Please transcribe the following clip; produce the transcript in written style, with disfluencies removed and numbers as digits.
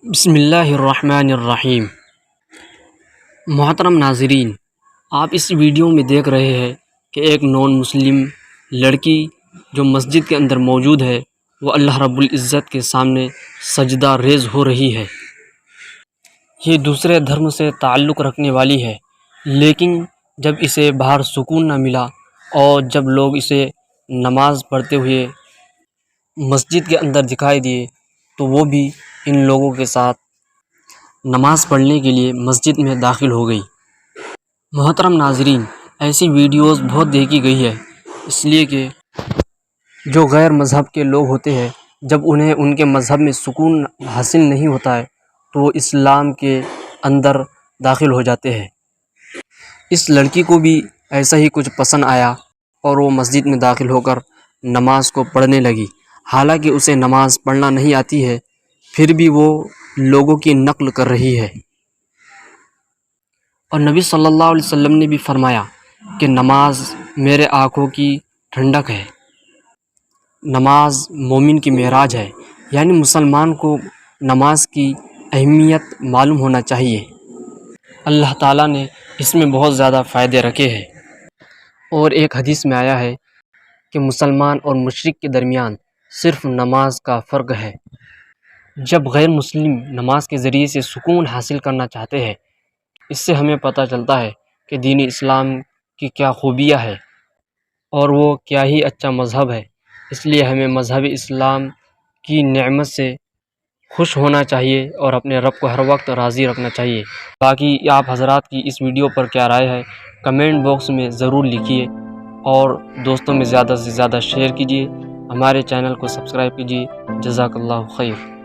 بسم اللہ الرحمن الرحیم۔ محترم ناظرین، آپ اس ویڈیو میں دیکھ رہے ہیں کہ ایک نان مسلم لڑکی جو مسجد کے اندر موجود ہے وہ اللہ رب العزت کے سامنے سجدہ ریز ہو رہی ہے۔ یہ دوسرے دھرم سے تعلق رکھنے والی ہے، لیکن جب اسے باہر سکون نہ ملا اور جب لوگ اسے نماز پڑھتے ہوئے مسجد کے اندر دکھائی دیے تو وہ بھی ان لوگوں کے ساتھ نماز پڑھنے کے لیے مسجد میں داخل ہو گئی۔ محترم ناظرین، ایسی ویڈیوز بہت دیکھی گئی ہے، اس لیے کہ جو غیر مذہب کے لوگ ہوتے ہیں جب انہیں ان کے مذہب میں سکون حاصل نہیں ہوتا ہے تو وہ اسلام کے اندر داخل ہو جاتے ہیں۔ اس لڑکی کو بھی ایسا ہی کچھ پسند آیا اور وہ مسجد میں داخل ہو کر نماز کو پڑھنے لگی۔ حالانکہ اسے نماز پڑھنا نہیں آتی ہے، پھر بھی وہ لوگوں کی نقل کر رہی ہے۔ اور نبی صلی اللہ علیہ وسلم نے بھی فرمایا کہ نماز میرے آنکھوں کی ٹھنڈک ہے، نماز مومن کی معراج ہے، یعنی مسلمان کو نماز کی اہمیت معلوم ہونا چاہیے۔ اللہ تعالیٰ نے اس میں بہت زیادہ فائدے رکھے ہیں، اور ایک حدیث میں آیا ہے کہ مسلمان اور مشرک کے درمیان صرف نماز کا فرق ہے۔ جب غیر مسلم نماز کے ذریعے سے سکون حاصل کرنا چاہتے ہیں، اس سے ہمیں پتہ چلتا ہے کہ دین اسلام کی کیا خوبیاں ہے اور وہ کیا ہی اچھا مذہب ہے۔ اس لیے ہمیں مذہب اسلام کی نعمت سے خوش ہونا چاہیے اور اپنے رب کو ہر وقت راضی رکھنا چاہیے۔ باقی آپ حضرات کی اس ویڈیو پر کیا رائے ہے کمنٹ باکس میں ضرور لکھیے، اور دوستوں میں زیادہ سے زیادہ شیئر کیجیے۔ ہمارے چینل کو سبسکرائب کیجیے۔ جزاک اللہ خیر۔